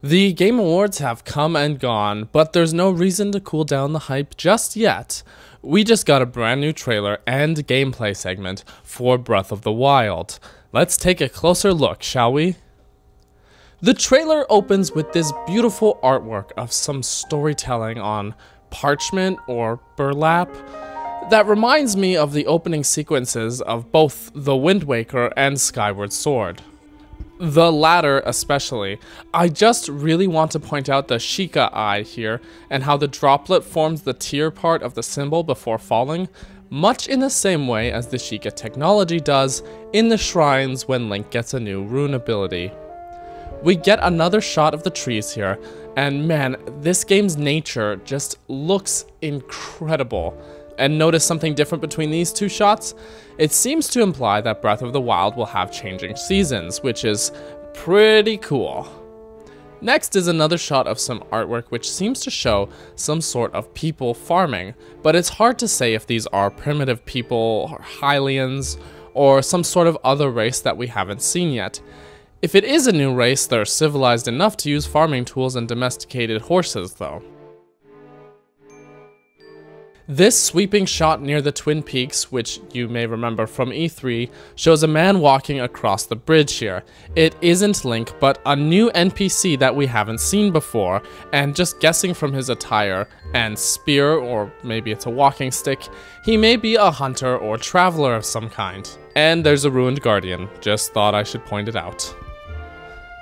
The Game Awards have come and gone, but there's no reason to cool down the hype just yet. We just got a brand new trailer and gameplay segment for Breath of the Wild. Let's take a closer look, shall we? The trailer opens with this beautiful artwork of some storytelling on parchment or burlap that reminds me of the opening sequences of both The Wind Waker and Skyward Sword. The latter especially. I just really want to point out the Sheikah eye here and how the droplet forms the tear part of the symbol before falling, much in the same way as the Sheikah technology does in the shrines when Link gets a new rune ability. We get another shot of the trees here, and man, this game's nature just looks incredible. And notice something different between these two shots? It seems to imply that Breath of the Wild will have changing seasons, which is pretty cool. Next is another shot of some artwork which seems to show some sort of people farming, but it's hard to say if these are primitive people, or Hylians, or some sort of other race that we haven't seen yet. If it is a new race, they're civilized enough to use farming tools and domesticated horses though. This sweeping shot near the Twin Peaks, which you may remember from E3, shows a man walking across the bridge here. It isn't Link, but a new NPC that we haven't seen before, and just guessing from his attire and spear, or maybe it's a walking stick, he may be a hunter or traveler of some kind. And there's a ruined guardian, just thought I should point it out.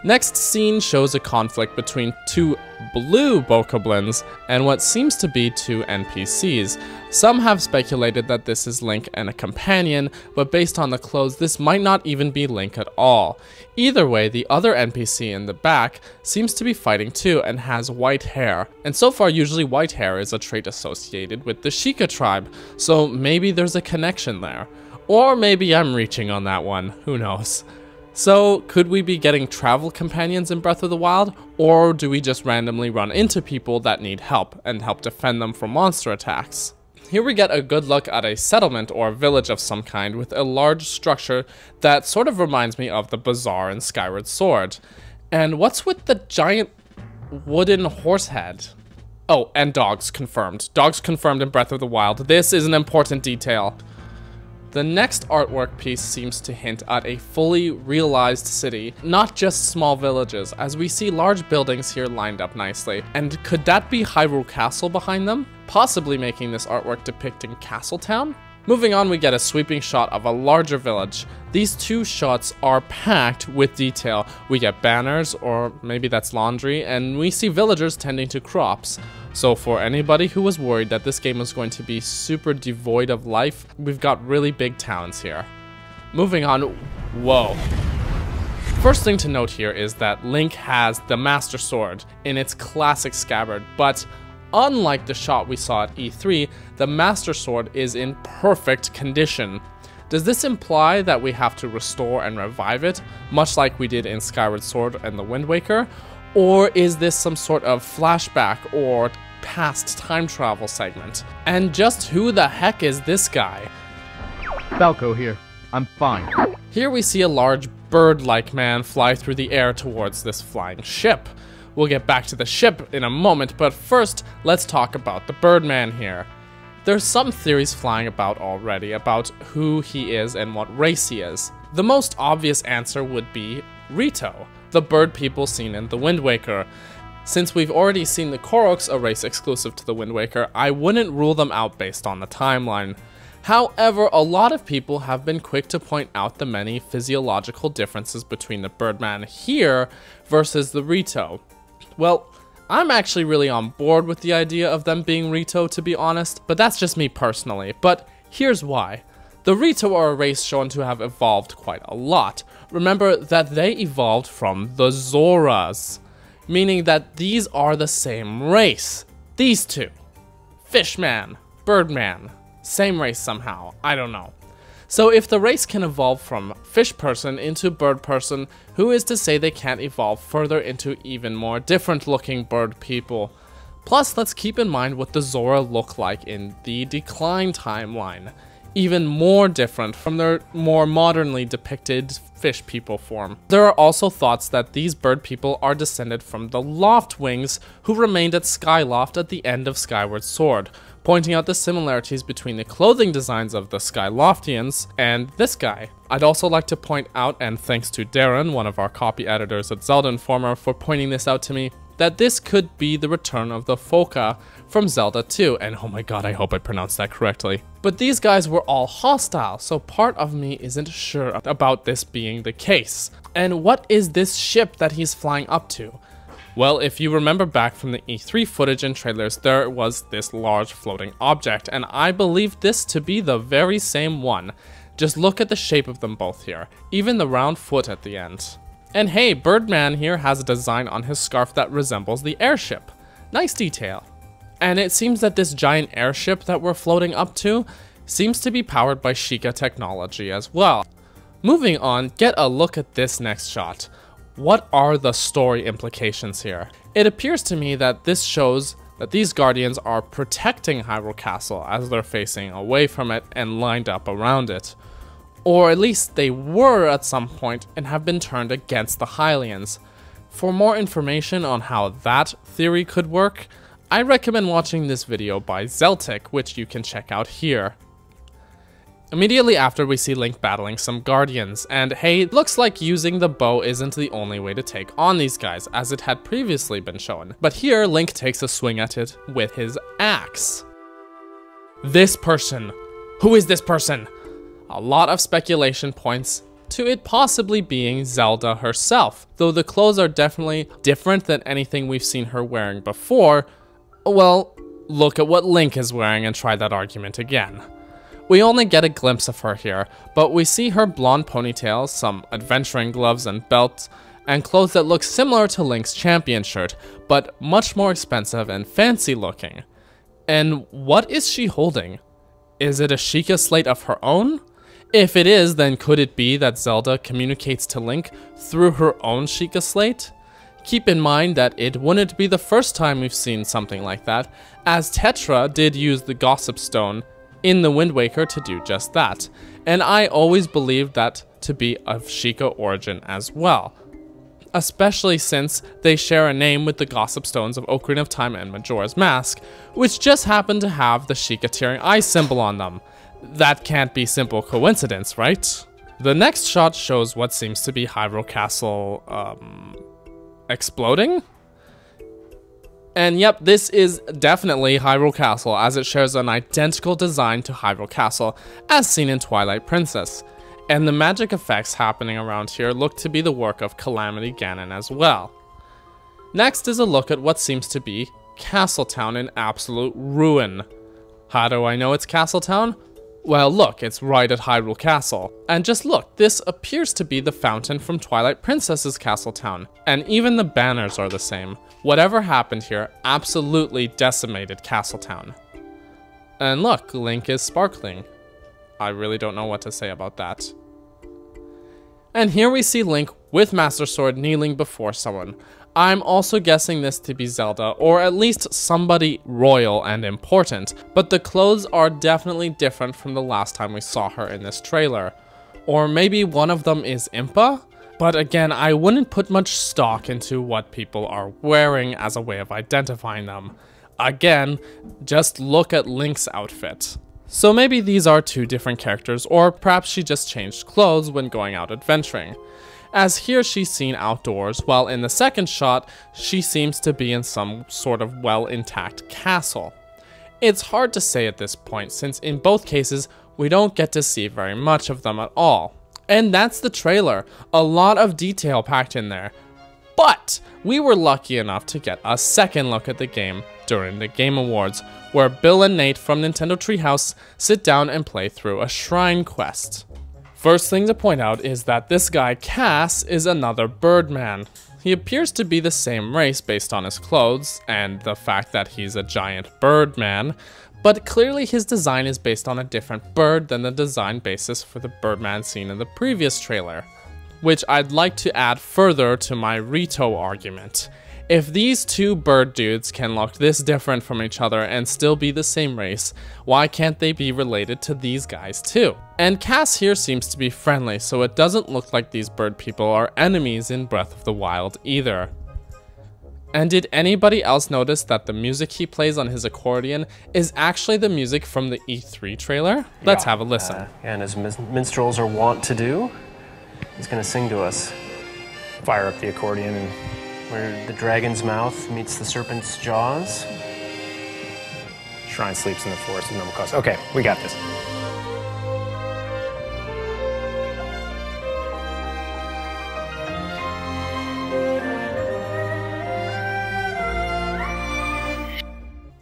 Next scene shows a conflict between two blue bokoblins and what seems to be two NPCs. Some have speculated that this is Link and a companion, but based on the clothes, this might not even be Link at all. Either way, the other NPC in the back seems to be fighting too and has white hair. And so far, usually white hair is a trait associated with the Sheikah tribe, so maybe there's a connection there. Or maybe I'm reaching on that one, who knows. So, could we be getting travel companions in Breath of the Wild, or do we just randomly run into people that need help and help defend them from monster attacks? Here we get a good look at a settlement or village of some kind with a large structure that sort of reminds me of the bazaar in Skyward Sword. And what's with the giant wooden horse head? Oh, and dogs confirmed. Dogs confirmed in Breath of the Wild. This is an important detail. The next artwork piece seems to hint at a fully realized city, not just small villages, as we see large buildings here lined up nicely. And could that be Hyrule Castle behind them? Possibly making this artwork depicting Castletown? Moving on, we get a sweeping shot of a larger village. These two shots are packed with detail. We get banners, or maybe that's laundry, and we see villagers tending to crops. So for anybody who was worried that this game was going to be super devoid of life, we've got really big towns here. Moving on, whoa. First thing to note here is that Link has the Master Sword in its classic scabbard, but unlike the shot we saw at E3, the Master Sword is in perfect condition. Does this imply that we have to restore and revive it, much like we did in Skyward Sword and The Wind Waker? Or is this some sort of flashback or past time travel segment? And just who the heck is this guy? Falco here. I'm fine. Here we see a large bird-like man fly through the air towards this flying ship. We'll get back to the ship in a moment, but first, let's talk about the Birdman here. There's some theories flying about already about who he is and what race he is. The most obvious answer would be Rito, the bird people seen in The Wind Waker. Since we've already seen the Koroks, a race exclusive to The Wind Waker, I wouldn't rule them out based on the timeline. However, a lot of people have been quick to point out the many physiological differences between the Birdman here versus the Rito. Well, I'm actually really on board with the idea of them being Rito, to be honest, but that's just me personally. But here's why. The Rito are a race shown to have evolved quite a lot. Remember that they evolved from the Zoras, meaning that these are the same race. These two. Fishman, Birdman, same race somehow, I don't know. So if the race can evolve from fish person into bird person, who is to say they can't evolve further into even more different looking bird people? Plus, let's keep in mind what the Zora look like in the Decline timeline. Even more different from their more modernly depicted fish people form. There are also thoughts that these bird people are descended from the Loftwings who remained at Skyloft at the end of Skyward Sword, pointing out the similarities between the clothing designs of the Skyloftians and this guy. I'd also like to point out, and thanks to Darren, one of our copy editors at Zelda Informer, for pointing this out to me, that this could be the return of the Foka from Zelda 2, and oh my god, I hope I pronounced that correctly. But these guys were all hostile, so part of me isn't sure about this being the case. And what is this ship that he's flying up to? Well, if you remember back from the E3 footage and trailers, there was this large floating object, and I believe this to be the very same one. Just look at the shape of them both here, even the round foot at the end. And hey, Birdman here has a design on his scarf that resembles the airship. Nice detail. And it seems that this giant airship that we're floating up to seems to be powered by Sheikah technology as well. Moving on, get a look at this next shot. What are the story implications here? It appears to me that this shows that these guardians are protecting Hyrule Castle as they're facing away from it and lined up around it. Or at least they were at some point and have been turned against the Hylians. For more information on how that theory could work, I recommend watching this video by Zeltic, which you can check out here. Immediately after, we see Link battling some guardians, and hey, it looks like using the bow isn't the only way to take on these guys, as it had previously been shown. But here, Link takes a swing at it with his axe. This person. Who is this person? A lot of speculation points to it possibly being Zelda herself, though the clothes are definitely different than anything we've seen her wearing before. Well, look at what Link is wearing and try that argument again. We only get a glimpse of her here, but we see her blonde ponytail, some adventuring gloves and belts, and clothes that look similar to Link's champion shirt, but much more expensive and fancy looking. And what is she holding? Is it a Sheikah slate of her own? If it is, then could it be that Zelda communicates to Link through her own Sheikah slate? Keep in mind that it wouldn't be the first time we've seen something like that, as Tetra did use the Gossip Stone in the Wind Waker to do just that, and I always believed that to be of Sheikah origin as well, especially since they share a name with the Gossip Stones of Ocarina of Time and Majora's Mask, which just happen to have the Sheikah tearing eye symbol on them. That can't be simple coincidence, right? The next shot shows what seems to be Hyrule Castle, exploding? And yep, this is definitely Hyrule Castle, as it shares an identical design to Hyrule Castle, as seen in Twilight Princess. And the magic effects happening around here look to be the work of Calamity Ganon as well. Next is a look at what seems to be Castletown in absolute ruin. How do I know it's Castletown? Well, look, it's right at Hyrule Castle. And just look, this appears to be the fountain from Twilight Princess's Castletown, and even the banners are the same. Whatever happened here absolutely decimated Castletown. And look, Link is sparkling. I really don't know what to say about that. And here we see Link with Master Sword kneeling before someone. I'm also guessing this to be Zelda, or at least somebody royal and important, but the clothes are definitely different from the last time we saw her in this trailer. Or maybe one of them is Impa? But again, I wouldn't put much stock into what people are wearing as a way of identifying them. Again, just look at Link's outfit. So maybe these are two different characters, or perhaps she just changed clothes when going out adventuring. As here she's seen outdoors, while in the second shot, she seems to be in some sort of well-intact castle. It's hard to say at this point, since in both cases, we don't get to see very much of them at all. And that's the trailer, a lot of detail packed in there. But we were lucky enough to get a second look at the game during the Game Awards, where Bill and Nate from Nintendo Treehouse sit down and play through a shrine quest. First thing to point out is that this guy, Cass, is another Birdman. He appears to be the same race based on his clothes and the fact that he's a giant Birdman, but clearly his design is based on a different bird than the design basis for the Birdman seen in the previous trailer, which I'd like to add further to my Rito argument. If these two bird dudes can look this different from each other and still be the same race, why can't they be related to these guys too? And Cass here seems to be friendly, so it doesn't look like these bird people are enemies in Breath of the Wild either. And did anybody else notice that the music he plays on his accordion is actually the music from the E3 trailer? Let's have a listen. And as minstrels are wont to do, he's gonna sing to us. Fire up the accordion and where the dragon's mouth meets the serpent's jaws. Shrine sleeps in the forest of normal cost. Okay, we got this.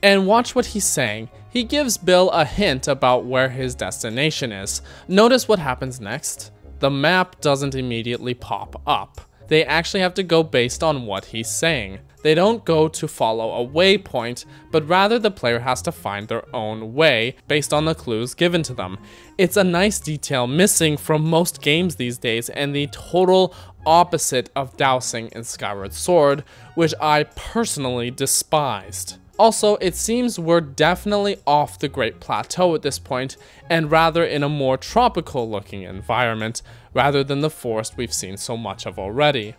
And watch what he's saying. He gives Bill a hint about where his destination is. Notice what happens next. The map doesn't immediately pop up. They actually have to go based on what he's saying. They don't go to follow a waypoint, but rather the player has to find their own way based on the clues given to them. It's a nice detail missing from most games these days, and the total opposite of dowsing in Skyward Sword, which I personally despised. Also, it seems we're definitely off the Great Plateau at this point, and rather in a more tropical looking environment, rather than the forest we've seen so much of already.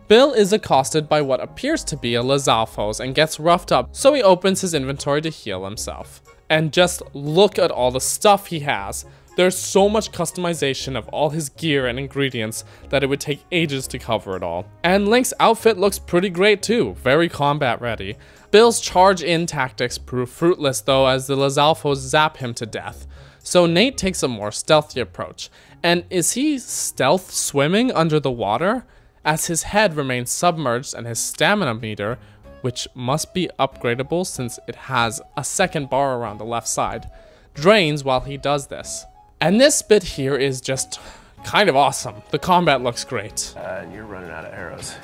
Bill is accosted by what appears to be a Lizalfos and gets roughed up, so he opens his inventory to heal himself. And just look at all the stuff he has. There's so much customization of all his gear and ingredients that it would take ages to cover it all. And Link's outfit looks pretty great too, very combat ready. Bill's charge-in tactics prove fruitless though, as the Lizalfos zap him to death. So Nate takes a more stealthy approach. And is he stealth swimming under the water? As his head remains submerged and his stamina meter, which must be upgradable since it has a second bar around the left side, drains while he does this. And this bit here is just kind of awesome. The combat looks great. And you're running out of arrows.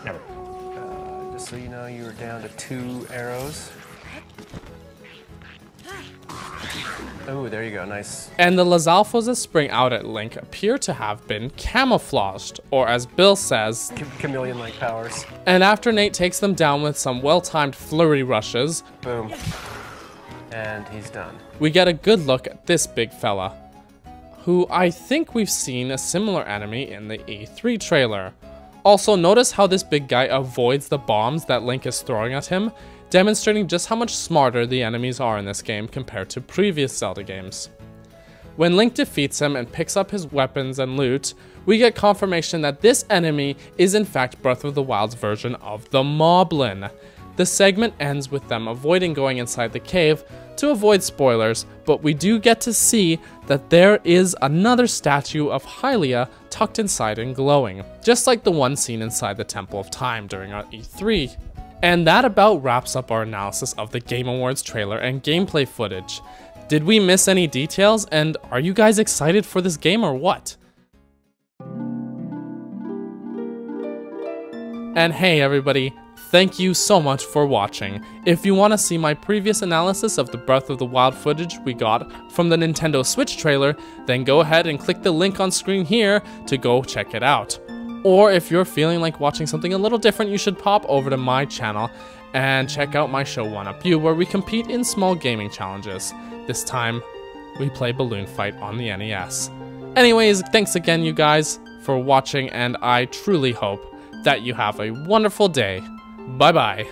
Never. Just so you know, you were down to 2 arrows. Oh, there you go, nice. And the Lizalfos that spring out at Link appear to have been camouflaged, or as Bill says, chameleon-like powers. And after Nate takes them down with some well-timed flurry rushes, boom. And he's done. We get a good look at this big fella, who I think we've seen a similar enemy in the E3 trailer. Also, notice how this big guy avoids the bombs that Link is throwing at him, demonstrating just how much smarter the enemies are in this game compared to previous Zelda games. When Link defeats him and picks up his weapons and loot, we get confirmation that this enemy is in fact Breath of the Wild's version of the Moblin. The segment ends with them avoiding going inside the cave to avoid spoilers, but we do get to see that there is another statue of Hylia tucked inside and glowing, just like the one seen inside the Temple of Time during our E3. And that about wraps up our analysis of the Game Awards trailer and gameplay footage. Did we miss any details, and are you guys excited for this game or what? And hey everybody, thank you so much for watching. If you want to see my previous analysis of the Breath of the Wild footage we got from the Nintendo Switch trailer, then go ahead and click the link on screen here to go check it out. Or if you're feeling like watching something a little different, you should pop over to my channel and check out my show 1UP You, where we compete in small gaming challenges. This time, we play Balloon Fight on the NES. Anyways, thanks again you guys for watching, and I truly hope that you have a wonderful day. Bye bye.